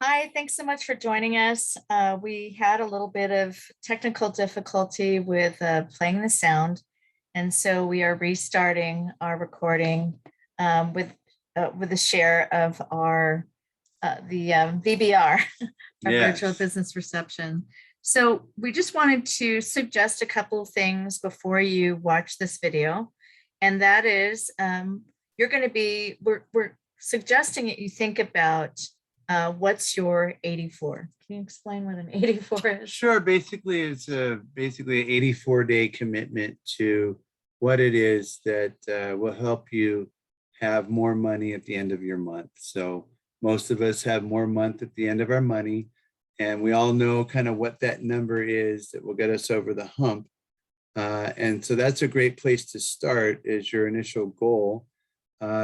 Hi, thanks so much for joining us. We had a little bit of technical difficulty with playing the sound, and so we are restarting our recording with a share of our VBR, our virtual business reception. So we just wanted to suggest a couple of things before you watch this video, and that is we're suggesting that you think about what's your 84? Can you explain what an 84 is? Sure. Basically, it's basically an 84-day commitment to what it is that will help you have more money at the end of your month. So most of us have more month at the end of our money, and we all know kind of what that number is that will get us over the hump. And so that's a great place to start is your initial goal,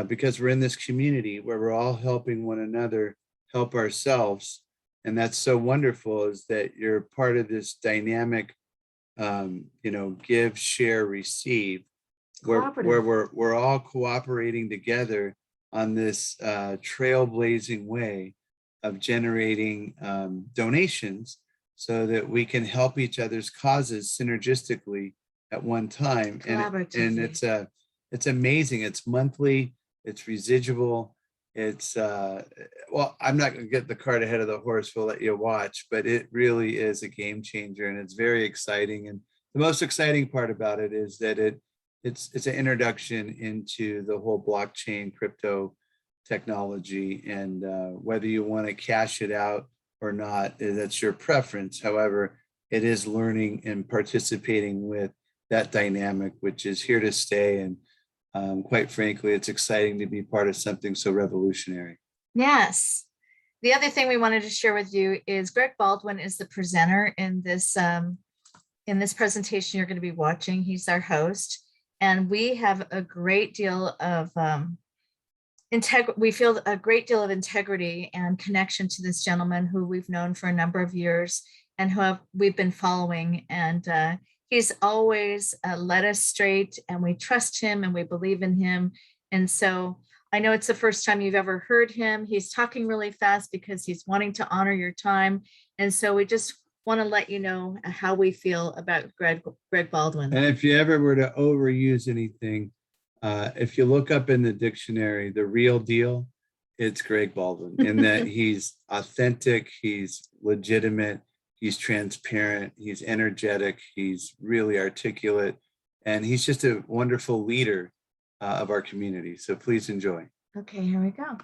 because we're in this community where we're all helping one another help ourselves. And that's so wonderful is that you're part of this dynamic, give, share, receive, where we're all cooperating together on this trailblazing way of generating donations so that we can help each other's causes synergistically at one time. And it's amazing. It's monthly, it's residual. It's well, I'm not going to get the cart ahead of the horse. We'll let you watch, but it really is a game changer, and it's very exciting. And the most exciting part about it is that it's an introduction into the whole blockchain crypto technology, and whether you want to cash it out or not, that's your preference. However, it is learning and participating with that dynamic, which is here to stay. And quite frankly, it's exciting to be part of something so revolutionary. Yes. The other thing we wanted to share with you is Greg Baldwin is the presenter in this presentation you're going to be watching. He's our host, and we have a great deal of we feel a great deal of integrity and connection to this gentleman who we've known for a number of years and we've been following, and he's always led us straight, and we trust him and we believe in him. And so I know it's the first time you've ever heard him. He's talking really fast because he's wanting to honor your time. And so we just want to let you know how we feel about Greg Baldwin. And if you ever were to overuse anything, if you look up in the dictionary, the real deal, it's Greg Baldwin, in that he's authentic, he's legitimate, he's transparent, he's energetic, he's really articulate, and he's just a wonderful leader of our community. So please enjoy. Okay, here we go.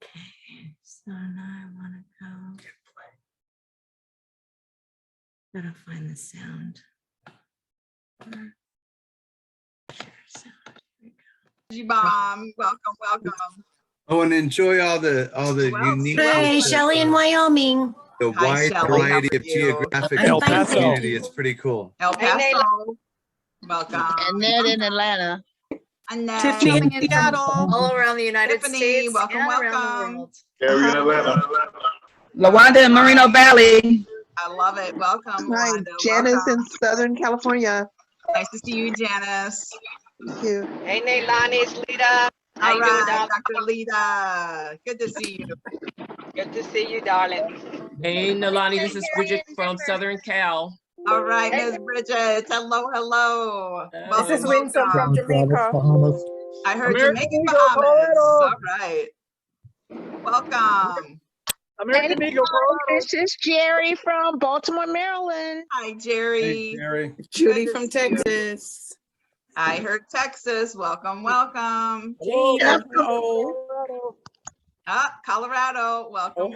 Okay, so now I want to go. Gotta find the sound. Share sound. Bomb. Welcome. Oh, and enjoy all the unique. Hey, Shelly in Wyoming. The wide variety of geographic community. It's pretty cool. El Paso. Welcome. And Ned in Atlanta. Annette. Tiffany in Seattle. All around the United States. Welcome. Around the world. Gary in Atlanta. Lawanda in Moreno Valley. I love it. Welcome. Hi, Wanda. Janice Welcome. in Southern California. Nice to see you, Janice. Thank you. Hey, Neilani, it's Lita. How All you doing, right, darling? Dr. Lita. Good to see you. Good to see you, darling. Hey, Nalani, this is Bridget from Southern Cal. All right, Ms. Bridget. Hello. This is Winsome from Jamaica. I heard American Jamaican Eagle, Bahamas. Colorado. All right. Welcome. American Eagle, Colorado. This is Jerry from Baltimore, Maryland. Hi, Jerry. Hey, Jerry. Judy Good to from see you. Texas. I heard Texas. Welcome. Hello. Colorado. Welcome.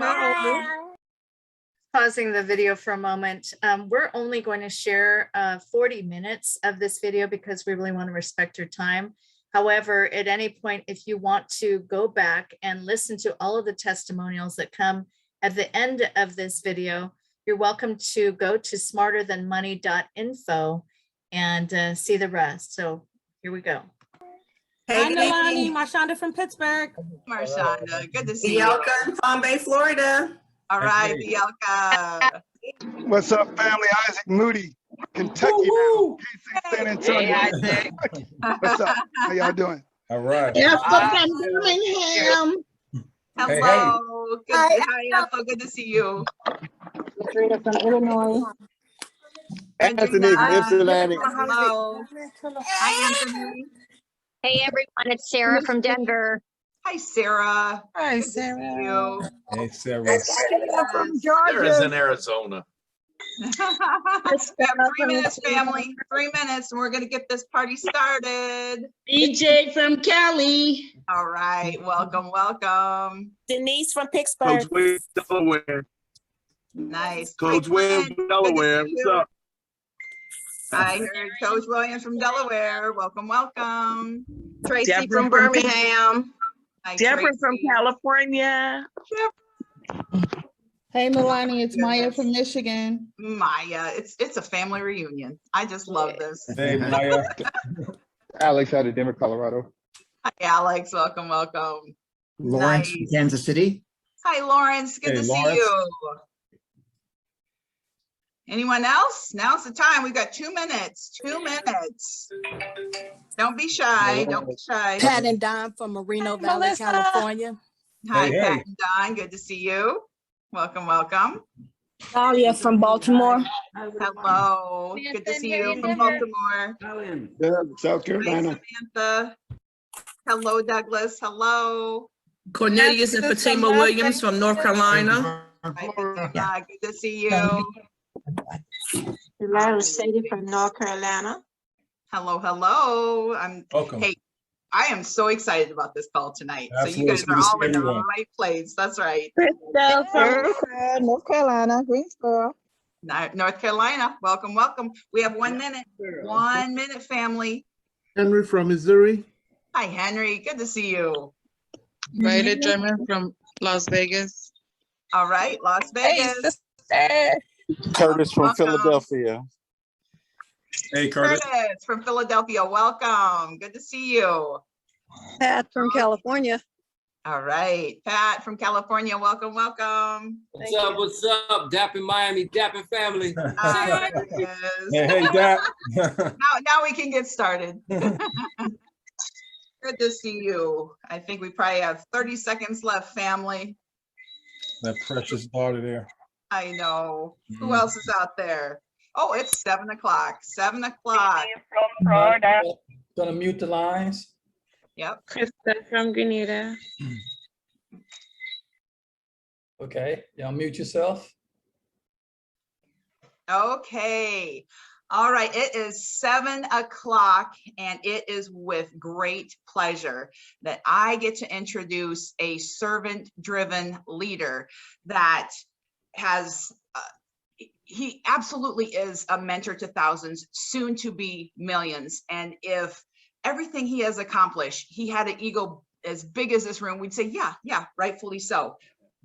Pausing the video for a moment. We're only going to share 40 minutes of this video because we really want to respect your time. However, at any point, if you want to go back and listen to all of the testimonials that come at the end of this video, you're welcome to go to smarterthanmoney.info and see the rest. So here we go. Hey, Nalani, Marshonda from Pittsburgh. Marshonda, good to see you. Bielka in Palm Bay, Florida. All right, Bielka. What's up, family? Isaac Moody, Kentucky now. KC San Antonio. Isaac. What's up? How y'all doing? All right. Jessica from Birmingham. Hello. Good. Hi, Ethel. Good to see you. Rita from Illinois. Anthony from Ypsilanti. Hello. Hi, Anthony. Hey everyone, it's Sarah from Denver. Hi, Sarah. Hi, Good to see you. Hey, Sarah. From Sarah's Georgia. in Arizona. 3 minutes, family. 3 minutes, and we're going to get this party started. DJ from Cali. All right. Welcome, welcome. Denise from Pittsburgh. Coach Wade, Delaware. Nice. Coach Wade, Delaware. What's up? I heard Coach Williams from Delaware. Welcome, welcome. Tracy Deborah from Birmingham. Hi, Deborah from Tracy. California. Hey, Milani, it's Maya from Michigan. Maya, it's a family reunion. I just love this. Hey, Maya. Alex out of Denver, Colorado. Hi, Alex. Welcome, welcome. Lawrence from Nice. Kansas City. Hi, Lawrence. Good Hey, to Lawrence. see you. Anyone else? Now's the time. We've got 2 minutes. 2 minutes. Don't be shy. Don't be shy. Pat and Don from Moreno Valley, California. Hi, Hey, Pat hey. and Don. Good to see you. Welcome, welcome. Dahlia from Baltimore. Hello. Good to see you from Baltimore. South Hi, Carolina. Samantha. Hello, Douglas. Hello. Cornelius and Fatima Williams from North Carolina. Hi, Fatima. Good to see you. Delilah Sadie from North Carolina. Hello, hello. Welcome. Hey, I am so excited about this call tonight. So you Absolutely. guys It's good are to see all in the everyone. right place. That's right. Crystal from North Carolina, Greensboro. North Carolina. Welcome, welcome. We have 1 minute. 1 minute, family. Henry from Missouri. Hi, Henry. Good to see you. Violet German from Las Vegas. All right, Las Vegas. Curtis from Welcome. Philadelphia. Hey, Curtis. Curtis from Philadelphia. Welcome. Good to see you. Pat from California. All right, Pat from California. Welcome, welcome. What's up? What's up? Dapping Miami, Dapping family. There he is. Hey, hey, Dap. Now we can get started. Good to see you. I think we probably have 30 seconds left, family. That precious daughter there. I know. Who Mhm. else is out there? Oh, it's 7 o'clock. 7 o'clock. From Florida. Gonna mute the lines. Yep. Krista from Grenada. Okay, y'all mute yourself. Okay. All right. It is 7 o'clock, and it is with great pleasure that I get to introduce a servant-driven leader that has, he absolutely is a mentor to thousands, soon to be millions. And if everything he has accomplished, he had an ego as big as this room, we'd say, yeah, rightfully so.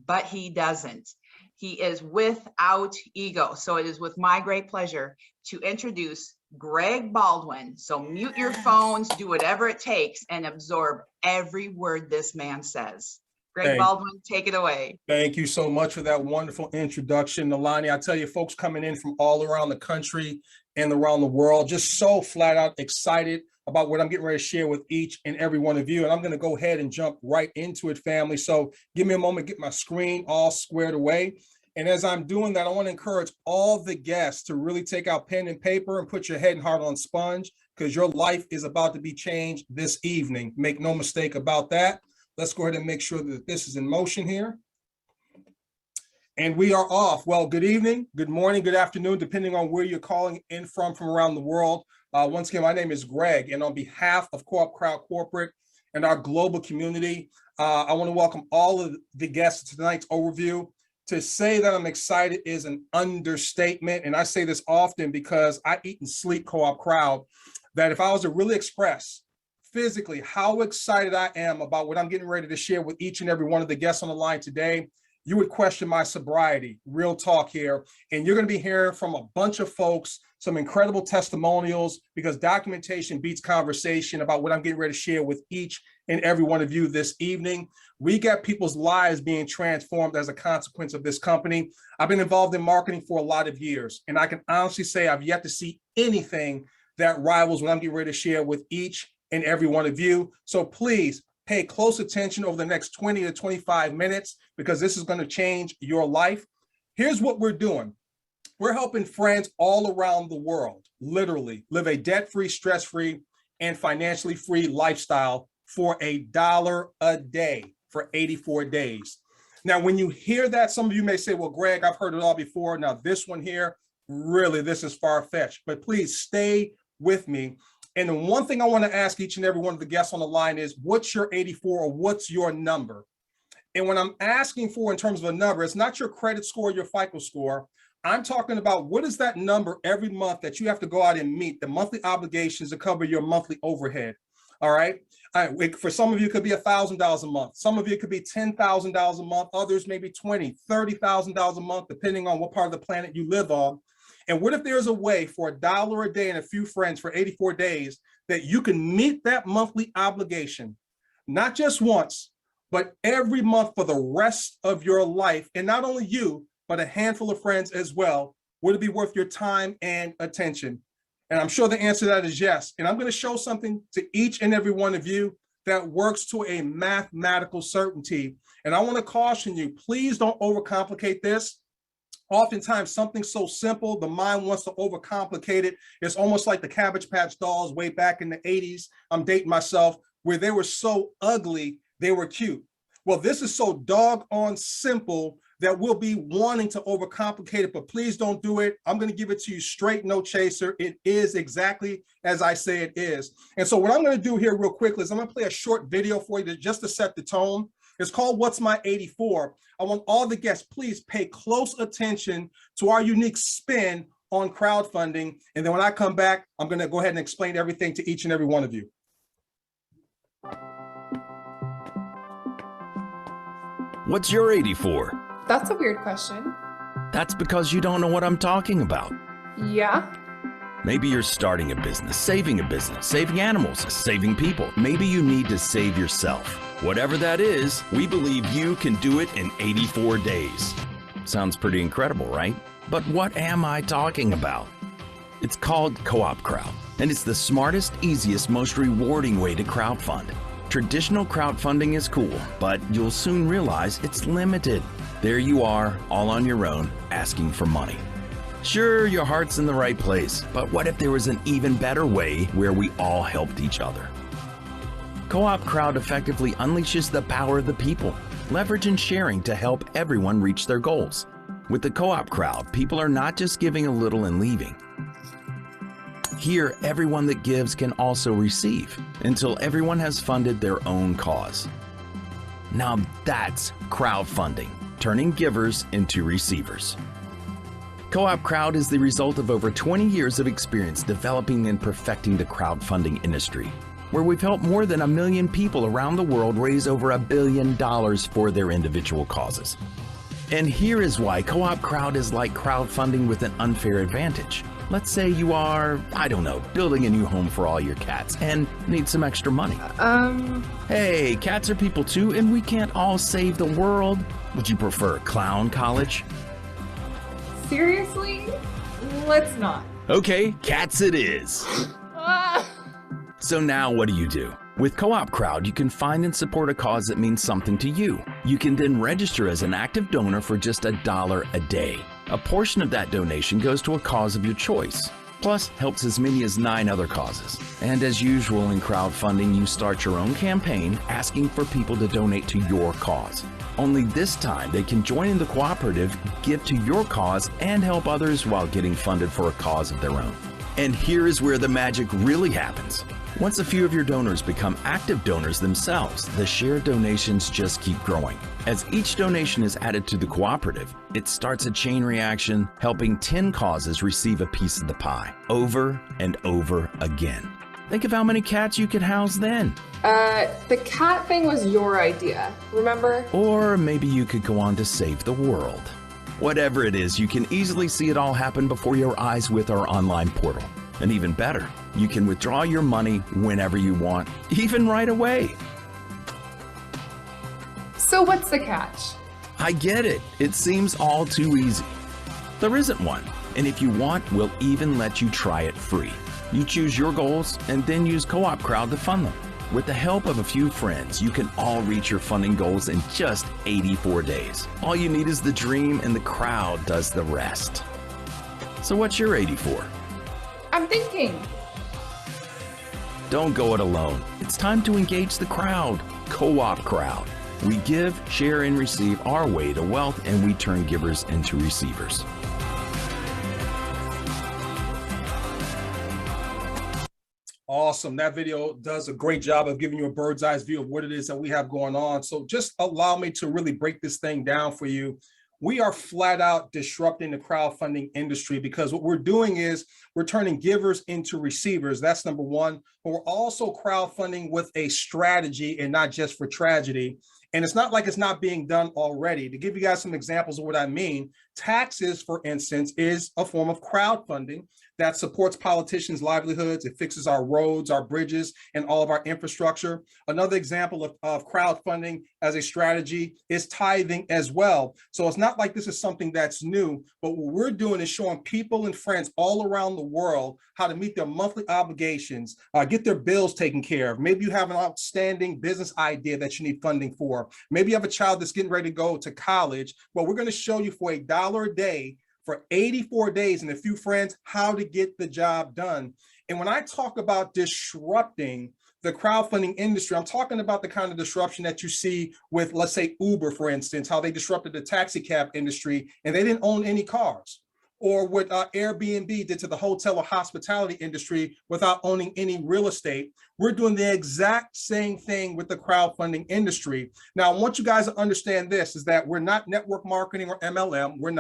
But he doesn't. He is without ego. So it is with my great pleasure to introduce Greg Baldwin. So mute your phones, do whatever it takes, and absorb every word this man says. Greg Hey. Baldwin, take it away. Thank you so much for that wonderful introduction, Nalani. I tell you, folks coming in from all around the country and around the world, just so flat out excited about what I'm getting ready to share with each and every one of you. And I'm going to go ahead and jump right into it, family. So give me a moment, get my screen all squared away. And as I'm doing that, I want to encourage all the guests to really take out pen and paper and put your head and heart on sponge, because your life is about to be changed this evening. Make no mistake about that. Let's go ahead and make sure that this is in motion here. And we are off. Well, good evening, good morning, good afternoon, depending on where you're calling in from around the world. Once again, my name is Greg, and on behalf of Co-op Crowd Corporate and our global community, I want to welcome all of the guests to tonight's overview. To say that I'm excited is an understatement, and I say this often because I eat and sleep Co-op Crowd, that if I was to really express physically how excited I am about what I'm getting ready to share with each and every one of the guests on the line today, you would question my sobriety. Real talk here. And you're going to be hearing from a bunch of folks, some incredible testimonials, because documentation beats conversation about what I'm getting ready to share with each and every one of you this evening. We get people's lives being transformed as a consequence of this company. I've been involved in marketing for a lot of years, and I can honestly say I've yet to see anything that rivals what I'm getting ready to share with each and every one of you. So please pay close attention over the next 20 to 25 minutes, because this is going to change your life. Here's what we're doing. We're helping friends all around the world, literally, live a debt-free, stress-free, and financially free lifestyle for $1 a day for 84 days. Now, when you hear that, some of you may say, well, Greg, I've heard it all before. Now, this one here, really, this is far-fetched, but please stay with me. And the one thing I want to ask each and every one of the guests on the line is, what's your 84 or what's your number? And when I'm asking for in terms of a number, it's not your credit score, your FICO score. I'm talking about what is that number every month that you have to go out and meet, the monthly obligations to cover your monthly overhead. All right. For some of you, it could be $1,000 a month. Some of you, it could be $10,000 a month. Others, maybe $20,000, $30,000 a month, depending on what part of the planet you live on. And what if there's a way for $1 a day and a few friends for 84 days that you can meet that monthly obligation, not just once, but every month for the rest of your life? And not only you, but a handful of friends as well. Would it be worth your time and attention? And I'm sure the answer to that is yes. And I'm going to show something to each and every one of you that works to a mathematical certainty. And I want to caution you, please don't overcomplicate this. Oftentimes, something so simple, the mind wants to overcomplicate it. It's almost like the Cabbage Patch Dolls way back in the 80s. I'm dating myself, where they were so ugly, they were cute. Well, this is so doggone simple that we'll be wanting to overcomplicate it, but please don't do it. I'm going to give it to you straight, no chaser. It is exactly as I say it is. And so what I'm going to do here real quickly is I'm going to play a short video for you just to set the tone. It's called What's My 84? I want all the guests, please pay close attention to our unique spin on crowdfunding. And then when I come back, I'm going to go ahead and explain everything to each and every one of you. What's your 84? That's a weird question. That's because you don't know what I'm talking about. Yeah. Maybe you're starting a business, saving animals, saving people. Maybe you need to save yourself. Whatever that is, we believe you can do it in 84 days. Sounds pretty incredible, right? But what am I talking about? It's called Co-op Crowd, and it's the smartest, easiest, most rewarding way to crowdfund. Traditional crowdfunding is cool, but you'll soon realize it's limited. There you are, all on your own, asking for money. Sure, your heart's in the right place, but what if there was an even better way where we all helped each other? Co-op Crowd effectively unleashes the power of the people, leverage and sharing to help everyone reach their goals. With the Co-op Crowd, people are not just giving a little and leaving. Here, everyone that gives can also receive, until everyone has funded their own cause. Now that's crowdfunding, turning givers into receivers. Co-op Crowd is the result of over 20 years of experience developing and perfecting the crowdfunding industry, where we've helped more than 1 million people around the world raise over $1 billion for their individual causes. And here is why Co-op Crowd is like crowdfunding with an unfair advantage. Let's say you are, I don't know, building a new home for all your cats and need some extra money. Hey, cats are people too, and we can't all save the world. Would you prefer clown college? Seriously? Let's not. Okay, cats it is. So now what do? With Co-op Crowd, you can find and support a cause that means something to you. You can then register as an active donor for just $1 a day. A portion of that donation goes to a cause of your choice, plus helps as many as 9 other causes. And as usual in crowdfunding, you start your own campaign asking for people to donate to your cause. Only this time they can join in the cooperative, give to your cause, and help others while getting funded for a cause of their own. And here is where the magic really happens. Once a few of your donors become active donors themselves, the shared donations just keep growing. As each donation is added to the cooperative, it starts a chain reaction, helping 10 causes receive a piece of the pie over and over again. Think of how many cats you could house then. The cat thing was your idea, remember? Or maybe you could go on to save the world. Whatever it is, you can easily see it all happen before your eyes with our online portal. And even better, you can withdraw your money whenever you want, even right away. So what's the catch? I get it. It seems all too easy. There isn't one. And if you want, we'll even let you try it free. You choose your goals and then use Co-op Crowd to fund them. With the help of a few friends, you can all reach your funding goals in just 84 days. All you need is the dream, and the crowd does the rest. So what's your 84? I'm thinking. Don't go it alone. It's time to engage the crowd. Co-op Crowd. We give, share, and receive our way to wealth, and we turn givers into receivers. Awesome. That video does a great job of giving you a bird's eye view of what it is that we have going on. So just allow me to really break this thing down for you. We are flat out disrupting the crowdfunding industry because what we're doing is we're turning givers into receivers. That's number one. But we're also crowdfunding with a strategy and not just for tragedy. And it's not like it's not being done already. To give you guys some examples of what I mean, taxes, for instance, is a form of crowdfunding that supports politicians' livelihoods. It fixes our roads, our bridges, and all of our infrastructure. Another example of crowdfunding as a strategy is tithing as well. So it's not like this is something that's new, but what we're doing is showing people and friends all around the world how to meet their monthly obligations, get their bills taken care of. Maybe you have an outstanding business idea that you need funding for. Maybe you have a child that's getting ready to go to college. Well, we're going to show you for $1 a day for 84 days and a few friends how to get the job done. And when I talk about disrupting the crowdfunding industry, I'm talking about the kind of disruption that you see with, let's say, Uber, for instance, how they disrupted the taxi cab industry and they didn't own any cars. Or what Airbnb did to the hotel or hospitality industry without owning any real estate. We're doing the exact same thing with the crowdfunding industry. Now, I want you guys to understand this, is that we're not network marketing or MLM. We're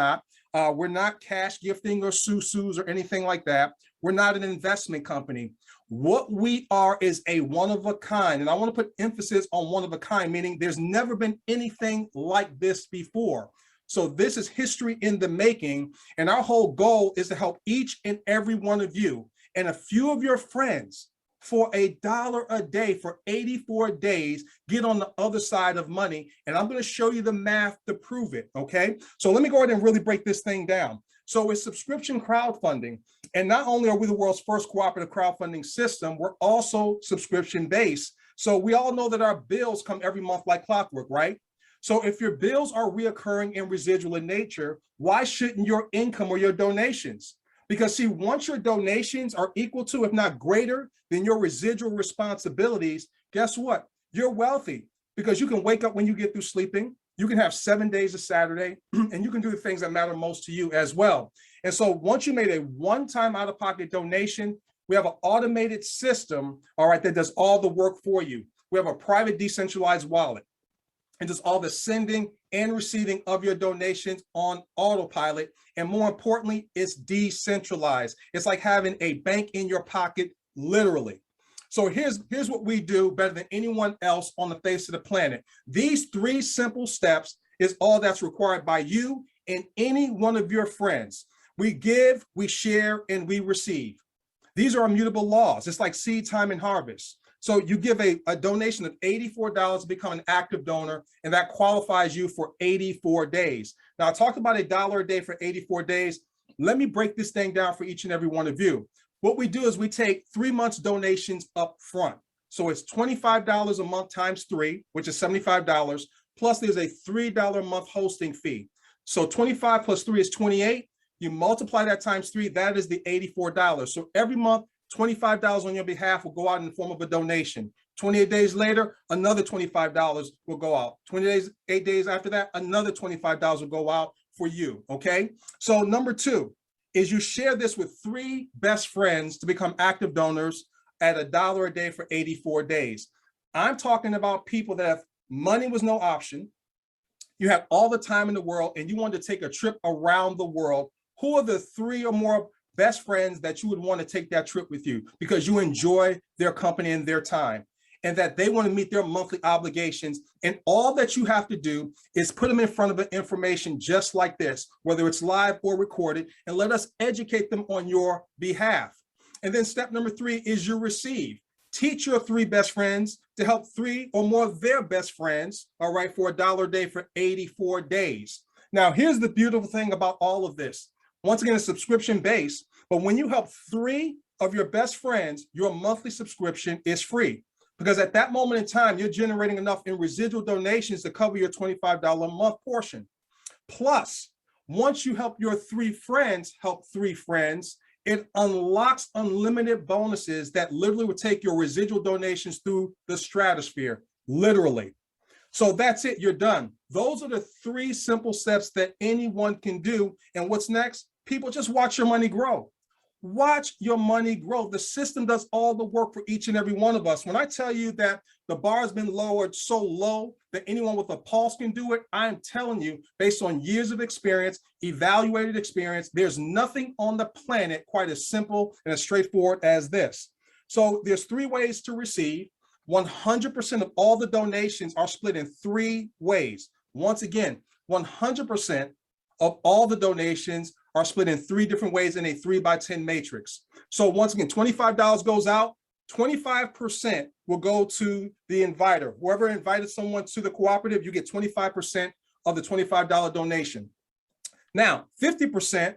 not cash gifting or susus or anything like that. We're not an investment company. What we are is a one of a kind. And I want to put emphasis on one of a kind, meaning there's never been anything like this before. So this is history in the making. And our whole goal is to help each and every one of you and a few of your friends for $1 a day for 84 days, get on the other side of money. And I'm going to show you the math to prove it. Okay. So let me go ahead and really break this thing down. So it's subscription crowdfunding. And not only are we the world's first cooperative crowdfunding system, we're also subscription based. So we all know that our bills come every month like clockwork, right? So if your bills are reoccurring and residual in nature, why shouldn't your income or your donations? Because see, once your donations are equal to, if not greater than your residual responsibilities, guess what? You're wealthy because you can wake up when you get through sleeping. You can have 7 days of Saturday and you can do the things that matter most to you as well. And so once you made a one-time out-of-pocket donation, we have an automated system, all right, that does all the work for you. We have a private decentralized wallet. And just all the sending and receiving of your donations on autopilot. And more importantly, it's decentralized. It's like having a bank in your pocket, literally. So here's what we do better than anyone else on the face of the planet. These 3 simple steps is all that's required by you and any one of your friends. We give, we share, and we receive. These are immutable laws. It's like seed time and harvest. So you give a donation of $84 to become an active donor, and that qualifies you for 84 days. Now, I talked about $1 a day for 84 days. Let me break this thing down for each and every one of you. What we do is we take 3 months donations up front. So it's $25 a month times 3, which is $75, plus there's a $3 a month hosting fee. So 25 plus 3 is 28. You multiply that times 3, that is the $84. So every month, $25 on your behalf will go out in the form of a donation. 28 days later, another $25 will go out. 8 days after that, another $25 will go out for you, okay? So number 2 is you share this with 3 best friends to become active donors at $1 a day for 84 days. I'm talking about people that have money was no option. You have all the time in the world and you want to take a trip around the world. Who are the 3 or more best friends that you would want to take that trip with you because you enjoy their company and their time, and that they want to meet their monthly obligations. And all that you have to do is put them in front of an information just like this, whether it's live or recorded, and let us educate them on your behalf. And then step number 3 is you receive. Teach your 3 best friends to help 3 or more of their best friends, all right, for $1 a day for 84 days. Now, here's the beautiful thing about all of this. Once again, it's subscription based, but when you help 3 of your best friends, your monthly subscription is free. Because at that moment in time, you're generating enough in residual donations to cover your $25 a month portion. Plus, once you help your 3 friends help 3 friends, it unlocks unlimited bonuses that literally will take your residual donations through the stratosphere, literally. So that's it, you're done. Those are the 3 simple steps that anyone can do. And what's next? People, just watch your money grow. Watch your money grow. The system does all the work for each and every one of us. When I tell you that the bar has been lowered so low that anyone with a pulse can do it, I'm telling you, based on years of experience, evaluated experience, there's nothing on the planet quite as simple and as straightforward as this. So there's 3 ways to receive. 100% of all the donations are split in 3 ways. Once again, 100% of all the donations are split in 3 different ways in a 3x10 matrix. So once again, $25 goes out, 25% will go to the inviter. Whoever invited someone to the cooperative, you get 25% of the $25 donation. Now, 50%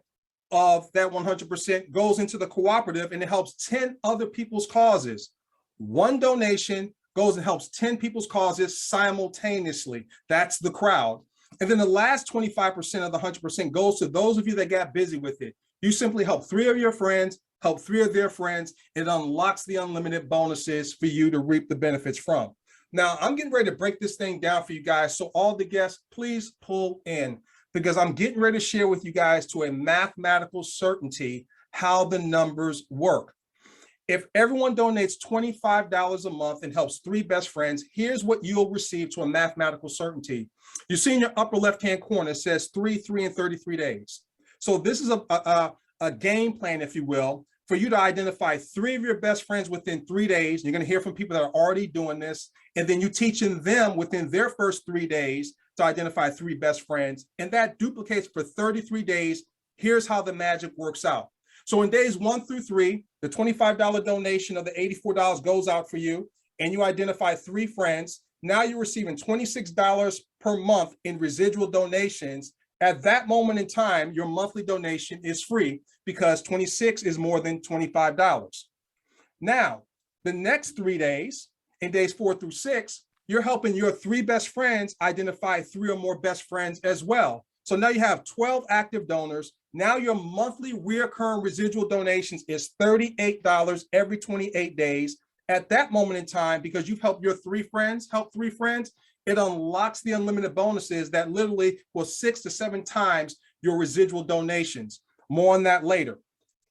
of that 100% goes into the cooperative and it helps 10 other people's causes. 1 donation goes and helps 10 people's causes simultaneously. That's the crowd. And then the last 25% of the 100% goes to those of you that got busy with it. You simply help 3 of your friends, help 3 of their friends. It unlocks the unlimited bonuses for you to reap the benefits from. Now, I'm getting ready to break this thing down for you guys. So all the guests, please pull in because I'm getting ready to share with you guys to a mathematical certainty how the numbers work. If everyone donates $25 a month and helps 3 best friends, here's what you'll receive to a mathematical certainty. You see in your upper left-hand corner, it says 3, 3, and 33 days. So this is a game plan, if you will, for you to identify 3 of your best friends within 3 days. You're going to hear from people that are already doing this. And then you teaching them within their first 3 days to identify 3 best friends. And that duplicates for 33 days. Here's how the magic works out. So in days 1 through 3, the $25 donation of the $84 goes out for you, and you identify 3 friends. Now you're receiving $26 per month in residual donations. At that moment in time, your monthly donation is free because 26 is more than $25. Now, the next 3 days, in days 4 through 6, you're helping your 3 best friends identify 3 or more best friends as well. So now you have 12 active donors. Now your monthly recurring residual donations is $38 every 28 days. At that moment in time, because you've helped your 3 friends, it unlocks the unlimited bonuses that literally will 6 to 7 times your residual donations. More on that later.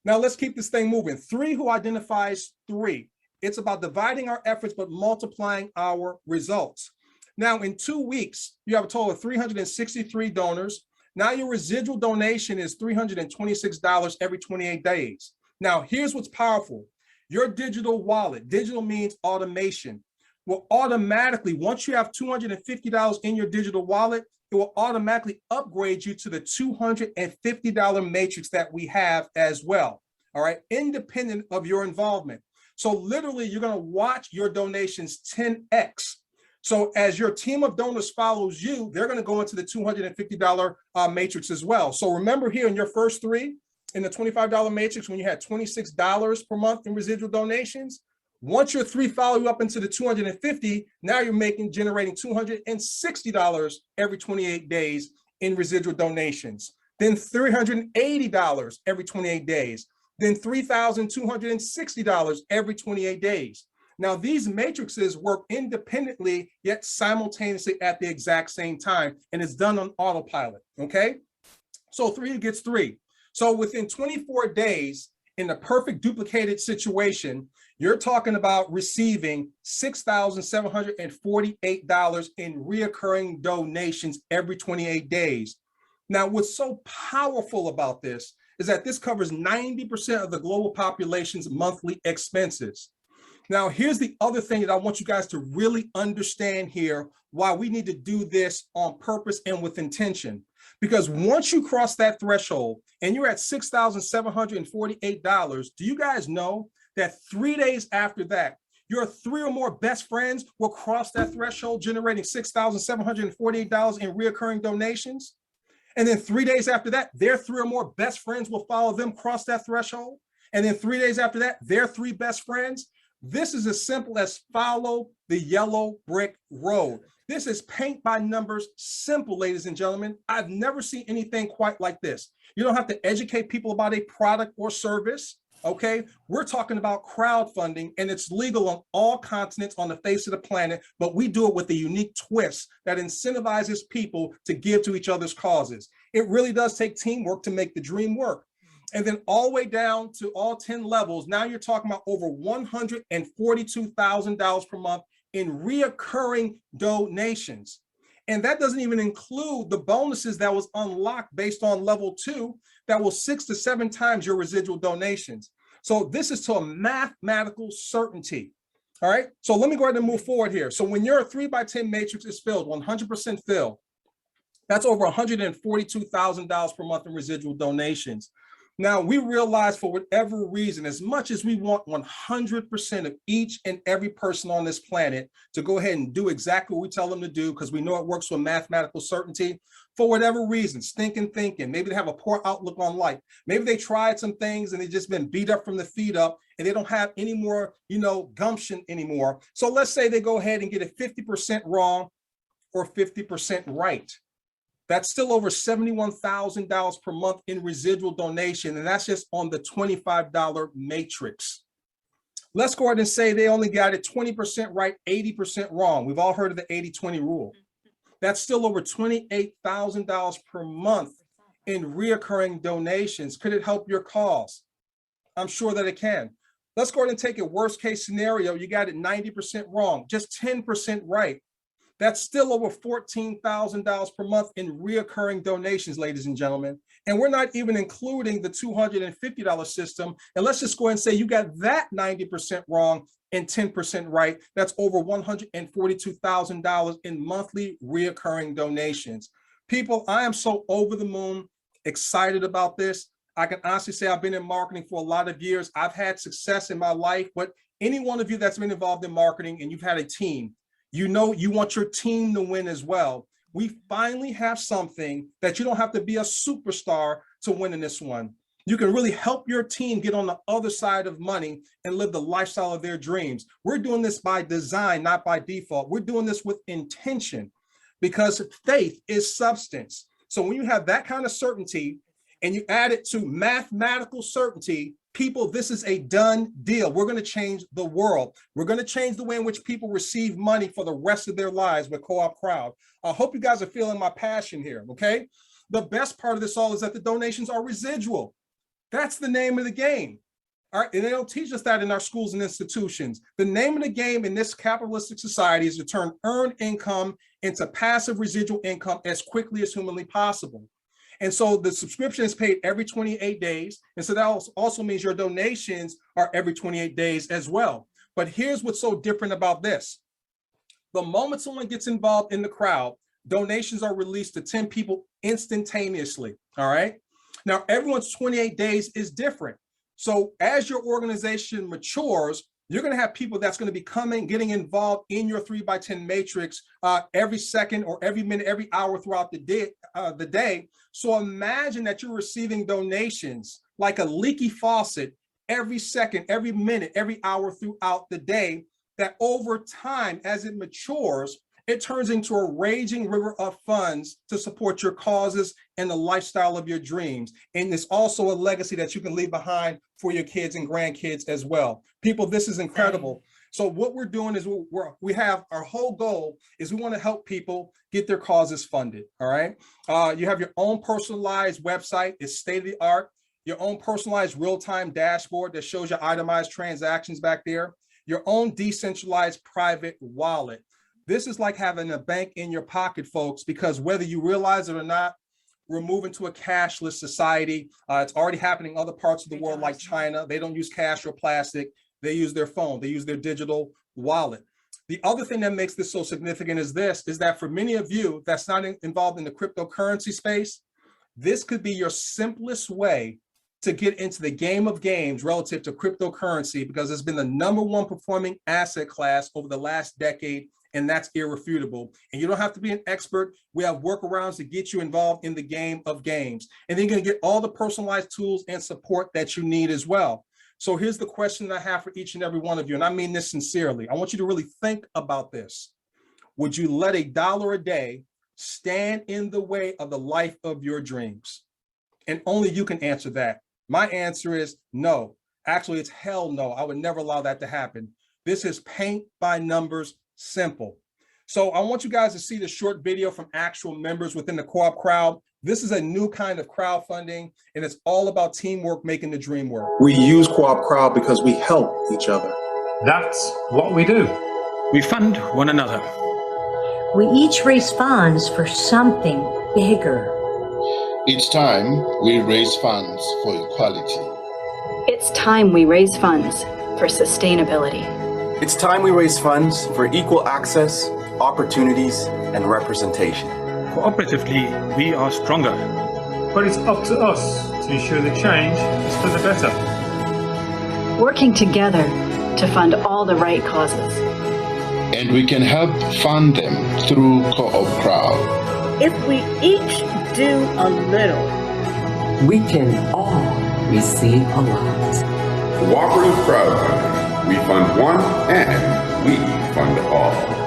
Now let's keep this thing moving. 3 who identifies 3. It's about dividing our efforts, but multiplying our results. Now in 2 weeks, you have a total of 363 donors. Now your residual donation is $326 every 28 days. Now here's what's powerful. Your digital wallet, digital means automation, will automatically, once you have $250 in your digital wallet, it will automatically upgrade you to the $250 matrix that we have as well, all right, independent of your involvement. So literally, you're going to watch your donations 10x. So as your team of donors follows you, they're going to go into the $250 matrix as well. So remember here in your first 3, in the $25 matrix, when you had $26 per month in residual donations, once your 3 follow you up into the 250, now you're generating $260 every 28 days in residual donations. Then $380 every 28 days. Then $3,260 every 28 days. Now these matrices work independently, yet simultaneously at the exact same time, and it's done on autopilot, okay? So 3 gets 3. So within 24 days, in the perfect duplicated situation, you're talking about receiving $6,748 in reoccurring donations every 28 days. Now, what's so powerful about this is that this covers 90% of the global population's monthly expenses. Now, here's the other thing that I want you guys to really understand here, why we need to do this on purpose and with intention. Because once you cross that threshold and you're at $6,748, do you guys know that 3 days after that, your 3 or more best friends will cross that threshold, generating $6,748 in reoccurring donations? And then 3 days after that, their 3 or more best friends will follow them cross that threshold. And then 3 days after that, their 3 best friends. This is as simple as follow the yellow brick road. This is paint by numbers simple, ladies and gentlemen. I've never seen anything quite like this. You don't have to educate people about a product or service, okay? We're talking about crowdfunding, and it's legal on all continents on the face of the planet, but we do it with a unique twist that incentivizes people to give to each other's causes. It really does take teamwork to make the dream work. And then all the way down to all 10 levels, now you're talking about over $142,000 per month in reoccurring donations. And that doesn't even include the bonuses that was unlocked based on level 2, that was 6 to 7 times your residual donations. So this is to a mathematical certainty. All right, so let me go ahead and move forward here. So when your 3x10 matrix is filled, 100% filled, that's over $142,000 per month in residual donations. Now, we realize for whatever reason, as much as we want 100% of each and every person on this planet to go ahead and do exactly what we tell them to do, because we know it works with mathematical certainty, for whatever reason, stinking thinking, maybe they have a poor outlook on life. Maybe they tried some things and they've just been beat up from the feet up and they don't have any more, gumption anymore. So let's say they go ahead and get it 50% wrong or 50% right. That's still over $71,000 per month in residual donation, and that's just on the $25 matrix. Let's go ahead and say they only got it 20% right, 80% wrong. We've all heard of the 80-20 rule. That's still over $28,000 per month in reoccurring donations. Could it help your cause? I'm sure that it can. Let's go ahead and take a worst case scenario. You got it 90% wrong, just 10% right. That's still over $14,000 per month in reoccurring donations, ladies and gentlemen. And we're not even including the $250 system. And let's just go ahead and say you got that 90% wrong and 10% right. That's over $142,000 in monthly reoccurring donations. People, I am so over the moon excited about this. I can honestly say I've been in marketing for a lot of years. I've had success in my life, but any one of you that's been involved in marketing and you've had a team, you want your team to win as well. We finally have something that you don't have to be a superstar to win in this one. You can really help your team get on the other side of money and live the lifestyle of their dreams. We're doing this by design, not by default. We're doing this with intention because faith is substance. So when you have that kind of certainty and you add it to mathematical certainty, people, this is a done deal. We're going to change the world. We're going to change the way in which people receive money for the rest of their lives with Co-op Crowd. I hope you guys are feeling my passion here, okay? The best part of this all is that the donations are residual. That's the name of the game. All right, and they don't teach us that in our schools and institutions. The name of the game in this capitalistic society is to turn earned income into passive residual income as quickly as humanly possible. And so the subscription is paid every 28 days. And so that also means your donations are every 28 days as well. But here's what's so different about this. The moment someone gets involved in the crowd, donations are released to 10 people instantaneously, all right? Now, everyone's 28 days is different. So as your organization matures, you're going to have people that's going to be getting involved in your 3x10 matrix every second or every minute, every hour throughout the day. So imagine that you're receiving donations like a leaky faucet every second, every minute, every hour throughout the day, that over time, as it matures, it turns into a raging river of funds to support your causes and the lifestyle of your dreams. And it's also a legacy that you can leave behind for your kids and grandkids as well. People, this is incredible. So what we're doing is we have our whole goal is we want to help people get their causes funded, all right? You have your own personalized website. It's state of the art. Your own personalized real-time dashboard that shows your itemized transactions back there. Your own decentralized private wallet. This is like having a bank in your pocket, folks, because whether you realize it or not, we're moving to a cashless society. It's already happening in other parts of the world like China. They don't use cash or plastic. They use their phone. They use their digital wallet. The other thing that makes this so significant is that for many of you that's not involved in the cryptocurrency space, this could be your simplest way to get into the game of games relative to cryptocurrency, because it's been the #1 performing asset class over the last decade, and that's irrefutable. And you don't have to be an expert. We have workarounds to get you involved in the game of games. And then you're going to get all the personalized tools and support that you need as well. So here's the question that I have for each and every one of you, and I mean this sincerely. I want you to really think about this. Would you let $1 a day stand in the way of the life of your dreams? And only you can answer that. My answer is no. Actually, it's hell no. I would never allow that to happen. This is paint by numbers simple. So I want you guys to see the short video from actual members within the Co-op crowd. This is a new kind of crowdfunding, and it's all about teamwork making the dream work. We use Co-op Crowd because we help each other. That's what we do. We fund one another. We each raise funds for something bigger. Each time we raise funds for equality. It's time we raise funds for sustainability. It's time we raise funds for equal access, opportunities, and representation. Cooperatively, we are stronger. But it's up to us to ensure the change is for the better. Working together to fund all the right causes. And we can help fund them through Co-op Crowd. If we each do a little, we can all receive a lot. Cooperative crowdfunding. We fund one and we fund all.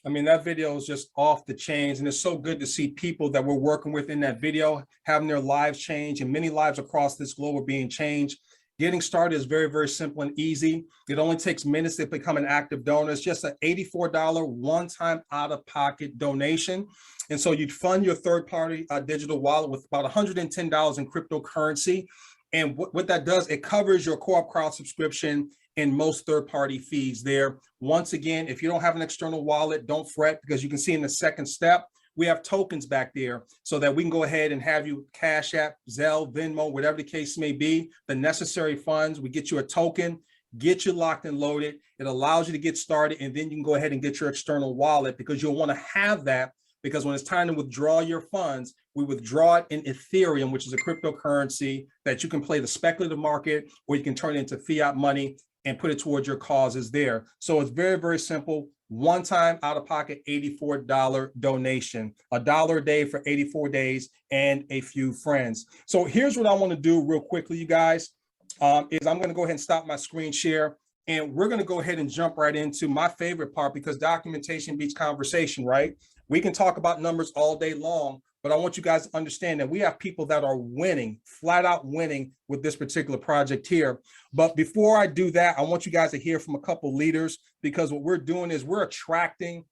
I mean, that video is just off the chains, and it's so good to see people that we're working with in that video having their lives change, and many lives across this globe are being changed. Getting started is very, very simple and easy. It only takes minutes to become an active donor. It's just an $84 one-time out-of-pocket donation. And so you'd fund your third-party digital wallet with about $110 in cryptocurrency. And what that does, it covers your Co-op Crowd subscription and most third-party fees there. Once again, if you don't have an external wallet, don't fret, because you can see in the second step, we have tokens back there so that we can go ahead and have you Cash App, Zelle, Venmo, whatever the case may be, the necessary funds. We get you a token, get you locked and loaded. It allows you to get started, and then you can go ahead and get your external wallet, because you'll want to have that, because when it's time to withdraw your funds, we withdraw it in Ethereum, which is a cryptocurrency that you can play the speculative market, or you can turn it into fiat money and put it towards your causes there. So it's very, very simple. One time out of pocket $84 donation, $1 a day for 84 days and a few friends. So here's what I want to do real quickly, you guys, is I'm going to go ahead and stop my screen share, and we're going to go ahead and jump right into my favorite part, because documentation beats conversation, right? We can talk about numbers all day long, but I want you guys to understand that we have people that are winning, flat out winning with this particular project here. But before I do that, I want you guys to hear from a couple leaders, because what we're doing is we're attracting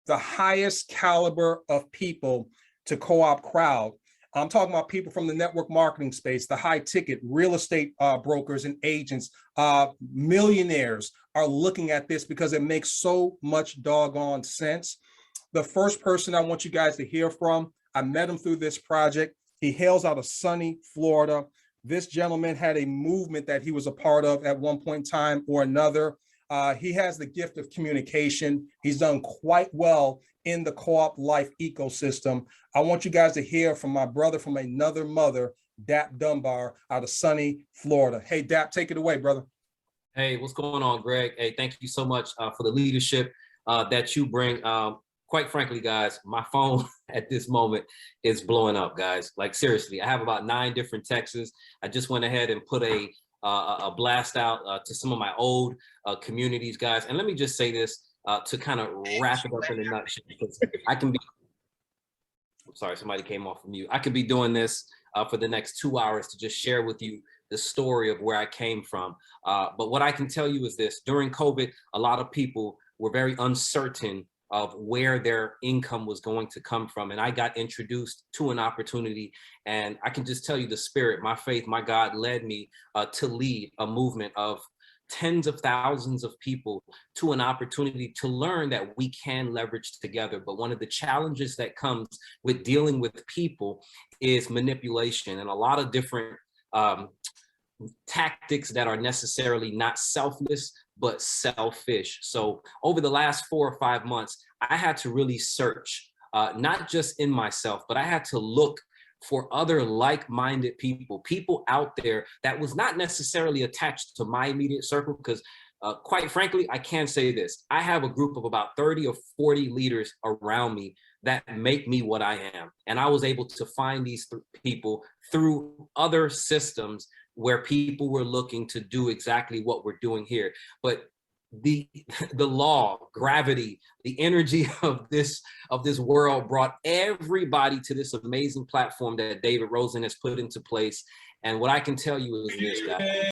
the highest caliber of people to Co-op Crowd. I'm talking about people from the network marketing space, the high ticket real estate brokers and agents, millionaires are looking at this because it makes so much doggone sense. The first person I want you guys to hear from, I met him through this project. He hails out of sunny Florida. This gentleman had a movement that he was a part of at one point in time or another. He has the gift of communication. He's done quite well in the co-op life ecosystem. I want you guys to hear from my brother from another mother, Dap Dunbar, out of sunny Florida. Hey, Dap, take it away, brother. Hey, what's going on, Greg? Hey, thank you so much for the leadership that you bring. Quite frankly, guys, my phone at this moment is blowing up, guys. Like, seriously, I have about 9 different texts. I just went ahead and put a blast out to some of my old communities, guys. And let me just say this to kind of wrap it up in a nutshell, because I can be, I'm sorry, somebody came off of mute. I could be doing this for the next 2 hours to just share with you the story of where I came from. But what I can tell you is this: during COVID, a lot of people were very uncertain of where their income was going to come from. And I got introduced to an opportunity, and I can just tell you the spirit, my faith, my God led me to lead a movement of tens of thousands of people to an opportunity to learn that we can leverage together. But one of the challenges that comes with dealing with people is manipulation and a lot of different tactics that are necessarily not selfless, but selfish. So over the last 4 or 5 months, I had to really search, not just in myself, but I had to look for other like-minded people out there that was not necessarily attached to my immediate circle. Because quite frankly, I can say this, I have a group of about 30 or 40 leaders around me that make me what I am. And I was able to find these people through other systems where people were looking to do exactly what we're doing here. But the law, gravity, the energy of this world brought everybody to this amazing platform that David Rosen has put into place. And what I can tell you is this, guys.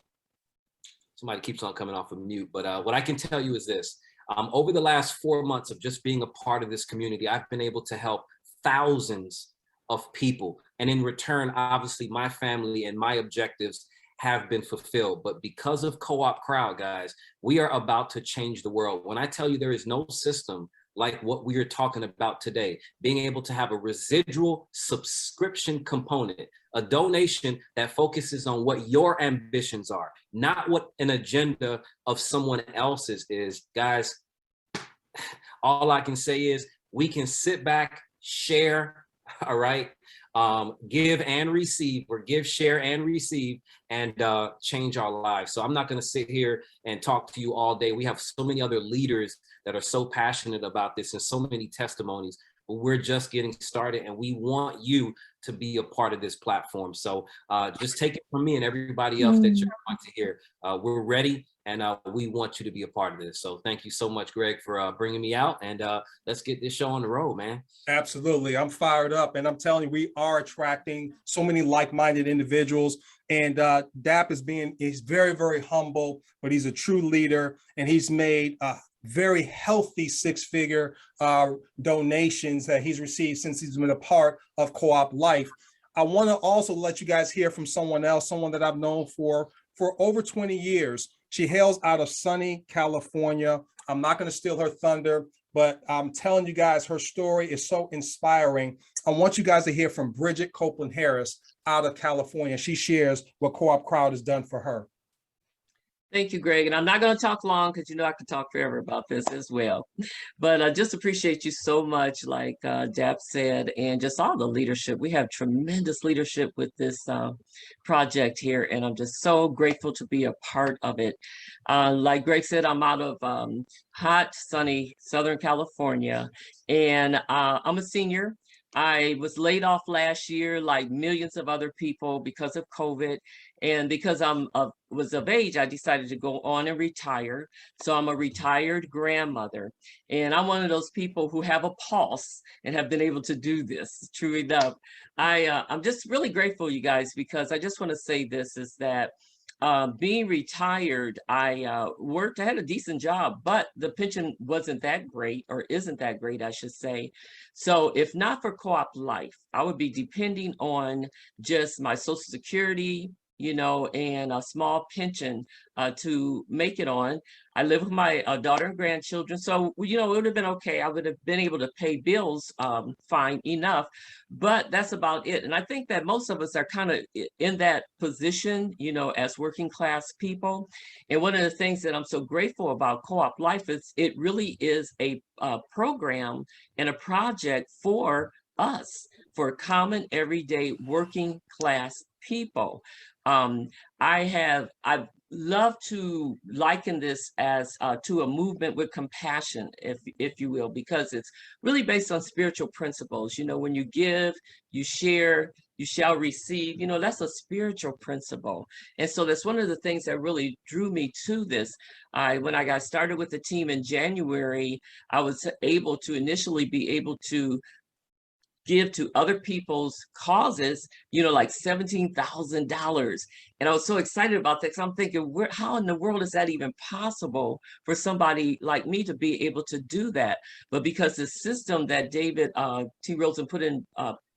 Somebody keeps on coming off of mute, but what I can tell you is this. Over the last 4 months of just being a part of this community, I've been able to help thousands of people. And in return, obviously, my family and my objectives have been fulfilled. But because of Co-op Crowd, guys, we are about to change the world. When I tell you there is no system like what we are talking about today, being able to have a residual subscription component, a donation that focuses on what your ambitions are, not what an agenda of someone else's is. Guys, all I can say is we can sit back, share, all right, give and receive, or give, share, and receive, and change our lives. So I'm not going to sit here and talk to you all day. We have so many other leaders that are so passionate about this and so many testimonies, but we're just getting started, and we want you to be a part of this platform. So just take it from me and everybody else that you're about to hear. We're ready, and we want you to be a part of this. So thank you so much, Greg, for bringing me out, and let's get this show on the road, man. Absolutely. I'm fired up, and I'm telling you, we are attracting so many like-minded individuals. And DAP he's very, very humble, but he's a true leader, and he's made very healthy 6-figure donations that he's received since he's been a part of Co-op life. I want to also let you guys hear from someone else, someone that I've known for over 20 years. She hails out of sunny California. I'm not going to steal her thunder, but I'm telling you guys, her story is so inspiring. I want you guys to hear from Bridget Copeland Harris out of California. She shares what Co-op Crowd has done for her. Thank you, Greg. And I'm not going to talk long because I could talk forever about this as well. But I just appreciate you so much, like Dap said, and just all the leadership. We have tremendous leadership with this project here, and I'm just so grateful to be a part of it. Like Greg said, I'm out of hot, sunny Southern California, and I'm a senior. I was laid off last year, like millions of other people, because of COVID. And because was of age, I decided to go on and retire. So I'm a retired grandmother. And I'm one of those people who have a pulse and have been able to do this, true enough. I'm just really grateful, you guys, because I just want to say this is that being retired, I worked, I had a decent job, but the pension wasn't that great, or isn't that great, I should say. So if not for Co-op Life, I would be depending on just my Social Security, and a small pension to make it on. I live with my daughter and grandchildren. So, it would have been okay. I would have been able to pay bills fine enough, but that's about it. And I think that most of us are kind of in that position, as working class people. And one of the things that I'm so grateful about Co-op Life is it really is a program and a project for us, for common, everyday, working class people. I've loved to liken this as to a movement with compassion, if you will, because it's really based on spiritual principles. When you give, you share, you shall receive, that's a spiritual principle. And so that's one of the things that really drew me to this. When I got started with the team in January, I was able to initially be able to give to other people's causes, like $17,000. And I was so excited about that because I'm thinking, how in the world is that even possible for somebody like me to be able to do that? But because the system that David T. Rosen put in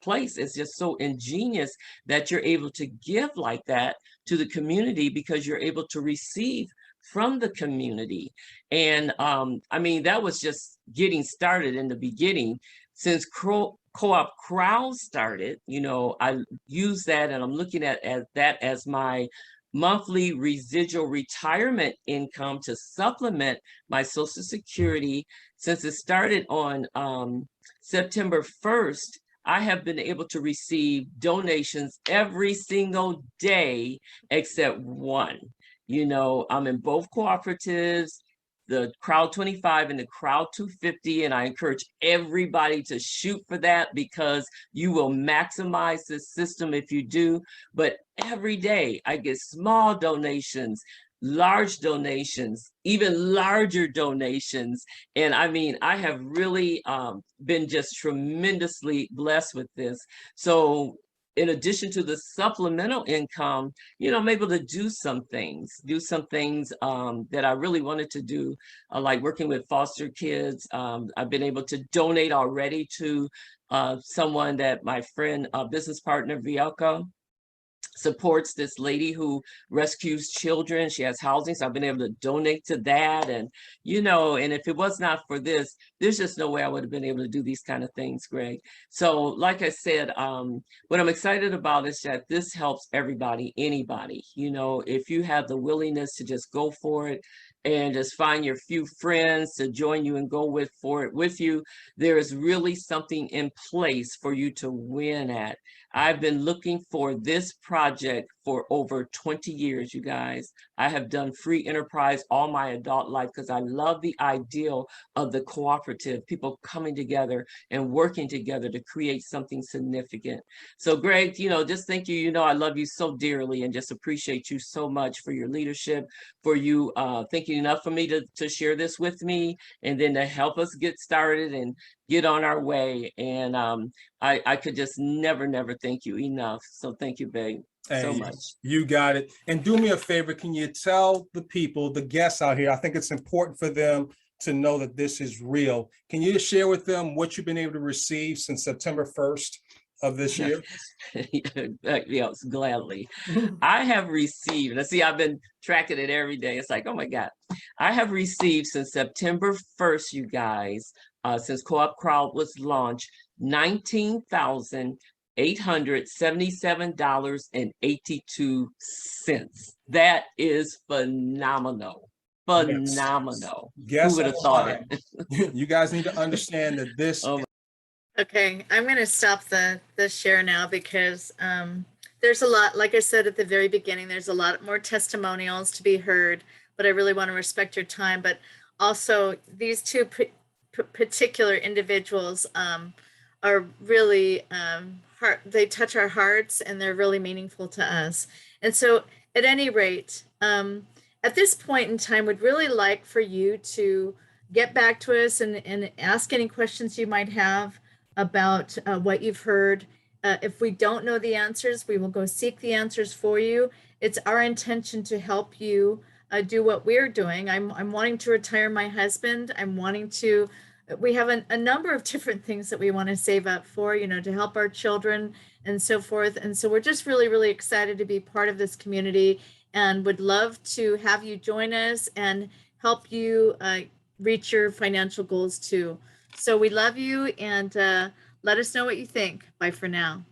place is just so ingenious that you're able to give like that to the community because you're able to receive from the community. And I mean, that was just getting started in the beginning. Since Co-op Crowd started, you know, I use that, and I'm looking at that as my monthly residual retirement income to supplement my Social Security. Since it started on September 1st, I have been able to receive donations every single day except one. You know, I'm in both cooperatives, the Crowd 25 and the Crowd 250, and I encourage everybody to shoot for that because you will maximize this system if you do. But every day I get small donations, large donations, even larger donations. And I mean, I have really been just tremendously blessed with this. So in addition to the supplemental income, you know, I'm able to do some things that I really wanted to do, like working with foster kids. I've been able to donate already to someone that my friend, business partner, Vielka, supports, this lady who rescues children. She has housing, so I've been able to donate to that. And, you know, and if it was not for this, there's just no way I would have been able to do these kind of things, Greg. So like I said, what I'm excited about is that this helps everybody, anybody. You know, if you have the willingness to just go for it and just find your few friends to join you and go for it with you, there is really something in place for you to win at. I've been looking for this project for over 20 years, you guys. I have done free enterprise all my adult life because I love the ideal of the cooperative, people coming together and working together to create something significant. So Greg, you know, just thank you. You know, I love you so dearly and just appreciate you so much for your leadership, for you thinking enough for me to share this with me, and then to help us get started and get on our way. And I could just never thank you enough. So thank you, babe, so much. You got it. And do me a favor, can you tell the people, the guests out here, I think it's important for them to know that this is real. Can you share with them what you've been able to receive since September 1st of this year? Yes, gladly. I have received, let's see, I've been tracking it every day. It's like, oh my God. I have received since September 1st, you guys, since Co-op Crowd was launched, $19,877.82. That is phenomenal. Phenomenal. Yes. Who would have thought it? You guys need to understand that this. Okay, I'm going to stop the share now because there's a lot, like I said at the very beginning, there's a lot more testimonials to be heard, but I really want to respect your time. But also these two particular individuals are really, they touch our hearts and they're really meaningful to us. And so at any rate, at this point in time, we'd really like for you to get back to us and ask any questions you might have about what you've heard. If we don't know the answers, we will go seek the answers for you. It's our intention to help you do what we're doing. I'm wanting to retire my husband. We have a number of different things that we want to save up for, you know, to help our children and so forth. And so we're just really excited to be part of this community and would love to have you join us and help you reach your financial goals too. So we love you, and let us know what you think. Bye for now.